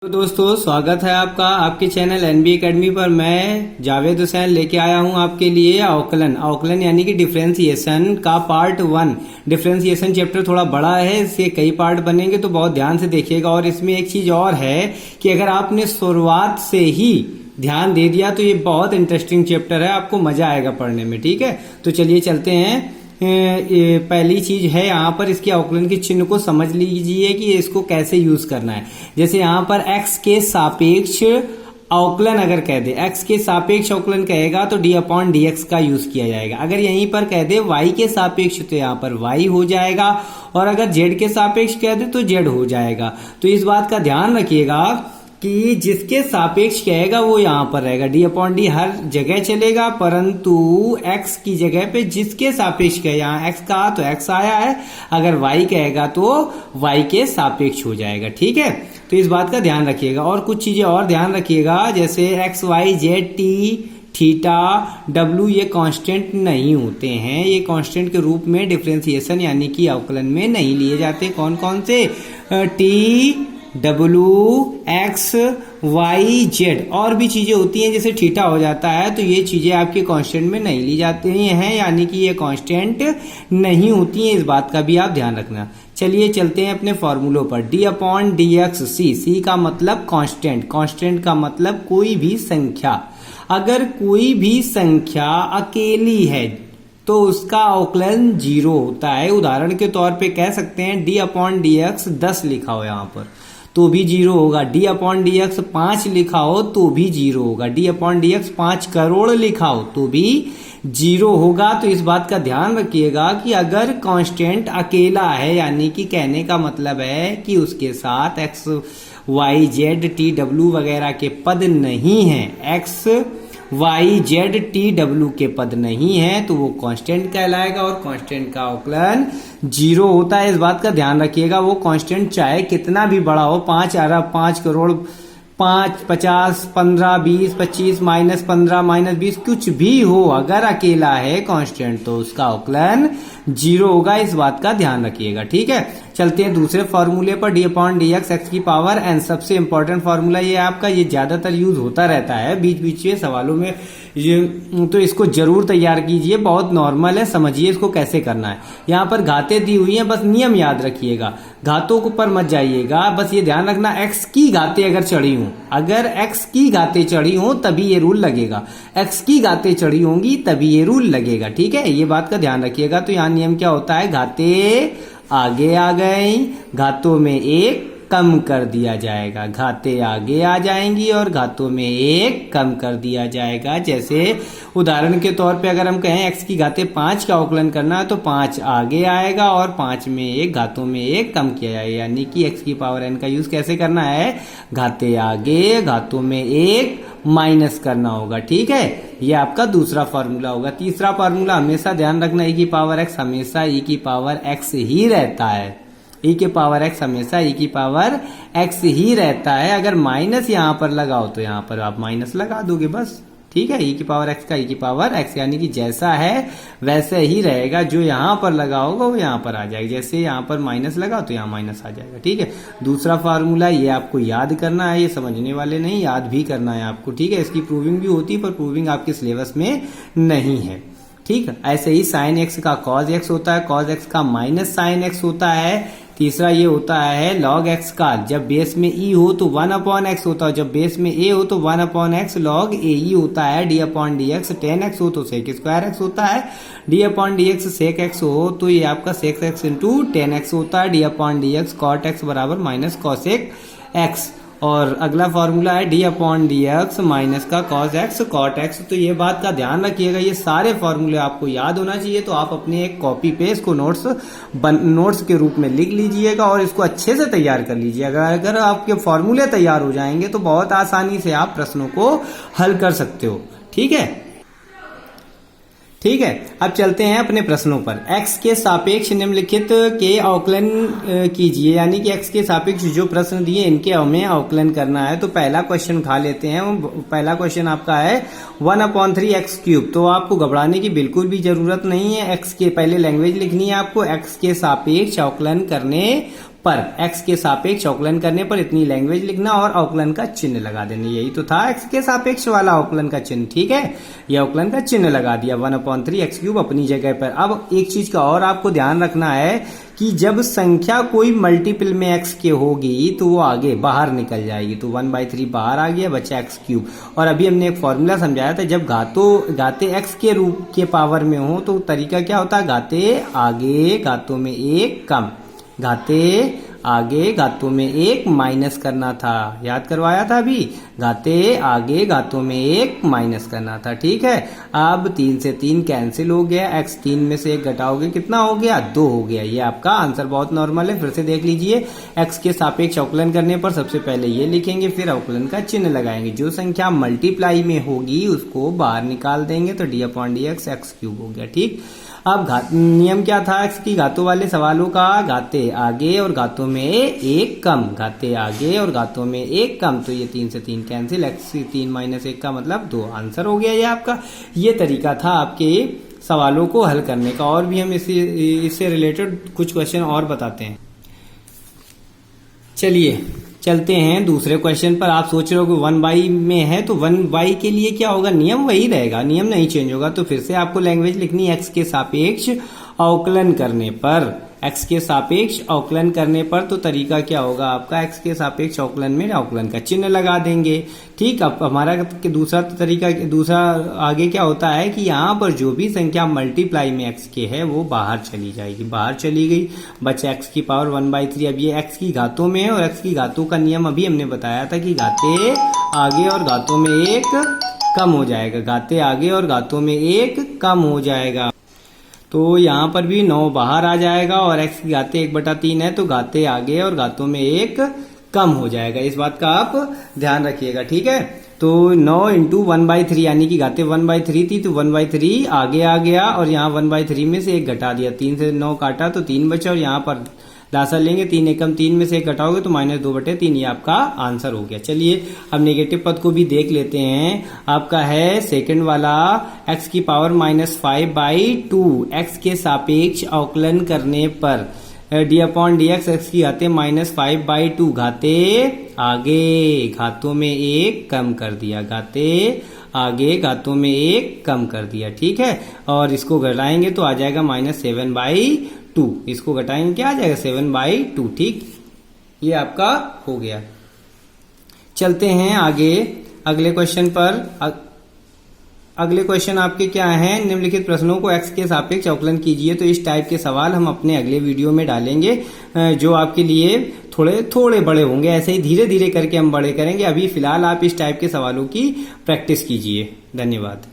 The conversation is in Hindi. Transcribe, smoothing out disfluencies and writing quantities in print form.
तो दोस्तों स्वागत है आपका आपके चैनल एनबी एकेडमी पर। मैं जावेद हुसैन लेके आया हूं आपके लिए आकलन यानी कि डिफरेंशिएशन का पार्ट 1। डिफरेंशिएशन चैप्टर थोड़ा बड़ा है, इसके कई पार्ट बनेंगे तो बहुत ध्यान से देखिएगा। और इसमें एक चीज और है कि अगर आपने शुरुआत से ही ध्यान दे दिया तो ये बहुत इंटरेस्टिंग चैप्टर है, आपको मजा आएगा पढ़ने में। ठीक है, तो चलिए चलते हैं। पहली चीज है यहाँ पर इसके अवकलन के चिन्ह को समझ लीजिए कि इसको कैसे यूज करना है। जैसे यहाँ पर x के सापेक्ष अवकलन अगर कह दे, x के सापेक्ष अवकलन कहेगा तो d/dx का यूज किया जाएगा। अगर यहीं पर कह दे y के सापेक्ष तो यहाँ पर y हो जाएगा, और अगर z के सापेक्ष कह दे तो z हो जाएगा। तो इस बात का ध्यान रखिएगा कि जिसके सापेक्ष कहेगा वो यहाँ पर रहेगा, d/d हर जगह चलेगा, परंतु x की जगह पे जिसके सापेक्ष कहे, यहाँ x कहा तो x आया है, अगर y कहेगा तो y के सापेक्ष हो जाएगा। ठीक है, तो इस बात का ध्यान रखिएगा। और कुछ चीजें और ध्यान रखिएगा, जैसे x, y, z, t, theta, w ये कांस्टेंट नहीं होते हैं। ये कांस्टेंट के रूप में डिफरेंशिएशन यानी कि अवकलन में नहीं लिए जाते। कौन कौन से? t, W, X, Y, Z और भी चीजें होती हैं, जैसे थीटा हो जाता है, तो ये चीजें आपके कांस्टेंट में नहीं ली जाती हैं, यानी कि ये कांस्टेंट नहीं होती हैं। इस बात का भी आप ध्यान रखना। चलिए चलते हैं अपने फॉर्मूलों पर। d/dx, c का मतलब कांस्टेंट, कांस्टेंट का मतलब कोई भी संख्या। अगर कोई भी संख्या अकेली है तो उसका अवकलन 0 होता है। उदाहरण के तौर पे कह सकते हैं d/dx 10 लिखा हो यहाँ पर तो भी 0 होगा, d/dx 5 लिखा हो तो भी 0 होगा, d/dx 5 करोड़ लिखा हो तो भी 0 होगा। तो इस बात का ध्यान रखिएगा कि अगर कांस्टेंट अकेला है, यानी कि कहने का मतलब है कि उसके साथ x, y, z, t, w वगैरह के पद नहीं है, x, y, z, t, w के पद नहीं है, तो वो कांस्टेंट कहलाएगा और कांस्टेंट का अवकलन 0 होता है। इस बात का ध्यान रखिएगा। वो कांस्टेंट चाहे कितना भी बड़ा हो, 5 अरब, 5 करोड़, 5, 50, 15, 20, 25, -15, -20 कुछ भी हो, अगर अकेला है कांस्टेंट तो उसका अवकलन 0 होगा। इस बात का ध्यान रखिएगा। ठीक है, चलते हैं दूसरे फॉर्मूले पर। d/dx x की पावर n सबसे इंपॉर्टेंट फॉर्मूला ये आपका, ये ज्यादातर यूज होता रहता है बीच बीच में सवालों में, तो इसको जरूर तैयार कीजिए। बहुत नॉर्मल है, समझिए इसको कैसे करना है। यहाँ पर घातें दी हुई हैं, बस नियम याद रखिएगा, घातों के ऊपर मत जाइएगा। बस ये ध्यान रखना, x की घातें अगर चढ़ी हों, अगर x की घातें चढ़ी हों तभी ये रूल लगेगा, x की घातें चढ़ी होंगी तभी ये रूल लगेगा। ठीक है, ये बात का ध्यान रखिएगा। तो यहाँ नियम क्या होता है, घातें आगे आ गई, घातों में 1 कम कर दिया जाएगा, घातें आगे आ जाएंगी और घातों में 1 कम कर दिया जाएगा। जैसे उदाहरण के तौर पे अगर हम कहें x की घातें 5 का अवकलन करना है तो 5 आगे आएगा और 5 में 1, घातों में 1 कम किया जाएगा, यानी कि x की पावर n का यूज कैसे करना है, घातें आगे, घातों में 1 माइनस करना होगा। ठीक है, ये आपका दूसरा फॉर्मूला होगा। तीसरा फॉर्मूला हमेशा ध्यान रखना, e की पावर x हमेशा e की पावर x ही रहता है, e की पावर x हमेशा e की पावर x ही रहता है। अगर माइनस यहाँ पर लगाओ तो यहाँ पर आप माइनस लगा दोगे बस। ठीक है, e की पावर x का e की पावर x, यानी कि जैसा है वैसे ही रहेगा, जो यहाँ पर लगा होगा वो यहाँ पर आ जाएगा। जैसे यहाँ पर माइनस लगा तो यहाँ माइनस आ जाएगा। ठीक है, दूसरा फार्मूला ये आपको याद करना है, ये समझने वाले नहीं, याद भी करना है आपको। ठीक है, इसकी प्रूविंग भी होती है पर प्रूविंग आपके सिलेबस में नहीं है। ठीक है, ऐसे ही साइन x का cos x होता है, cos x का माइनस साइन x होता है। तीसरा ये होता है log x का, जब बेस में e हो तो 1/x होता है, जब बेस में a हो तो 1/x log ae होता है। d/dx tan x हो तो sec² x होता है, d/dx sec x हो तो ये आपका sec x into tan x होता है, d/dx cot x बराबर -cosec x। और अगला फॉर्मूला है d/dx माइनस का cos x cot x। तो ये बात का ध्यान रखिएगा, ये सारे फॉर्मूले आपको याद होना चाहिए। तो आप अपने एक कॉपी पे इसको नोट्स के रूप में लिख लीजिएगा और इसको अच्छे से तैयार कर लीजिएगा। अगर आपके फॉर्मूले तैयार हो जाएंगे तो बहुत आसानी से आप प्रश्नों को हल कर सकते हो। ठीक है, ठीक है, अब चलते हैं अपने प्रश्नों पर। x के सापेक्ष निम्नलिखित के अवकलन कीजिए, यानी कि x के सापेक्ष जो प्रश्न दिए इनके हमें अवकलन करना है। तो पहला क्वेश्चन उठा लेते हैं। पहला क्वेश्चन आपका है 1/3x³। तो आपको घबराने की बिल्कुल भी जरूरत नहीं है। x के पहले लैंग्वेज लिखनी है आपको, x के सापेक्ष अवकलन करने पर x के सापेक्ष अवकलन करने पर इतनी लैंग्वेज लिखना और अवकलन का चिन्ह लगा देना। यही तो था x के सापेक्ष वाला अवकलन का चिन्ह। ठीक है, ये अवकलन का चिन्ह लगा दिया 1/3 x³ अपनी जगह पर। अब एक चीज का और आपको ध्यान रखना है कि जब संख्या कोई मल्टीपल में x के होगी तो वो आगे बाहर निकल जाएगी। तो 1/3 बाहर आ गया, बचा x³। और अभी हमने एक फॉर्मूला समझाया था, जब घाते x के रूप के पावर में हो तो तरीका क्या होता है, घाते आगे घातों में 1 कम, घाते आगे घातों में 1 माइनस करना था। याद करवाया था अभी, घाते आगे घातों में 1 माइनस करना था। ठीक है, अब 3 से 3 कैंसिल हो गया, x 3 में से 1 घटाओगे कितना हो गया, 2 हो गया। ये आपका आंसर बहुत नॉर्मल है। फिर से देख लीजिए, x के सापेक्ष अवकलन करने पर सबसे पहले ये लिखेंगे, फिर अवकलन का चिन्ह लगाएंगे। जो संख्या मल्टीप्लाई में होगी उसको बाहर निकाल देंगे, तो d/dx x³ हो गया। ठीक, अब नियम क्या था x की घातों वाले सवालों का, घाते आगे और घातों में 1 कम, घाते आगे और घातों में 1 कम। तो ये 3 से 3 कैंसिल, x 3 - 1 का मतलब 2, आंसर हो गया ये आपका। ये तरीका था आपके सवालों को हल करने का। और भी हम इससे रिलेटेड कुछ क्वेश्चन और बताते हैं। चलिए चलते हैं दूसरे क्वेश्चन पर। आप सोच रहे हो कि 1/, में है तो 1/, के लिए क्या होगा, नियम वही रहेगा, नियम नहीं चेंज होगा। तो फिर से आपको लैंग्वेज लिखनी है, x के सापेक्ष अवकलन करने पर, x के सापेक्ष अवकलन करने पर तो तरीका क्या होगा आपका, x के सापेक्ष अवकलन में अवकलन का चिन्ह लगा देंगे। ठीक, अब हमारा दूसरा तरीका, दूसरा आगे क्या होता है कि यहाँ पर जो भी संख्या मल्टीप्लाई में x के है वो बाहर चली जाएगी, बाहर चली गई, बचा x की पावर 1/3। अब ये x की घातों में है और x की घातों का नियम अभी हमने बताया था कि घाते आगे और घातों में 1 कम हो जाएगा, घाते आगे और घातों में 1 कम हो जाएगा। तो यहाँ पर भी 9 बाहर आ जाएगा और x की घाते 1/3 है तो घाते आगे और घातों में 1 कम हो जाएगा। इस बात का आप ध्यान रखिएगा। ठीक है, तो 9 × 1/3 यानी कि घाते 1/3 थी तो 1/3 आगे आ गया और यहाँ 1/3 में से 1 घटा दिया, 3 से 9 काटा तो 3 बचा और यहाँ पर लासा लेंगे, 3 एकम 3 में से 1 घटाओगे तो -2/3, ये आपका आंसर हो गया। चलिए अब नेगेटिव पद को भी देख लेते हैं। आपका है सेकंड वाला, x की पावर -5/2 x के सापेक्ष अवकलन करने पर d/dx x की घाते -5/2, घाते आगे घातों में 1 कम कर दिया, घाते आगे घातों में 1 कम कर दिया। ठीक है, और इसको घटाएंगे तो आ जाएगा -7/2, इसको घटाएंगे क्या आ जाएगा 7/2। ठीक, ये आपका हो गया। चलते हैं आगे अगले क्वेश्चन पर। अगले क्वेश्चन आपके क्या हैं, निम्नलिखित प्रश्नों को x के सापेक्ष अवकलन कीजिए। तो इस टाइप के सवाल हम अपने अगले वीडियो में डालेंगे, जो आपके लिए थोड़े बड़े होंगे। ऐसे ही धीरे धीरे करके हम बड़े करेंगे। अभी फिलहाल आप इस टाइप के सवालों की प्रैक्टिस कीजिए। धन्यवाद।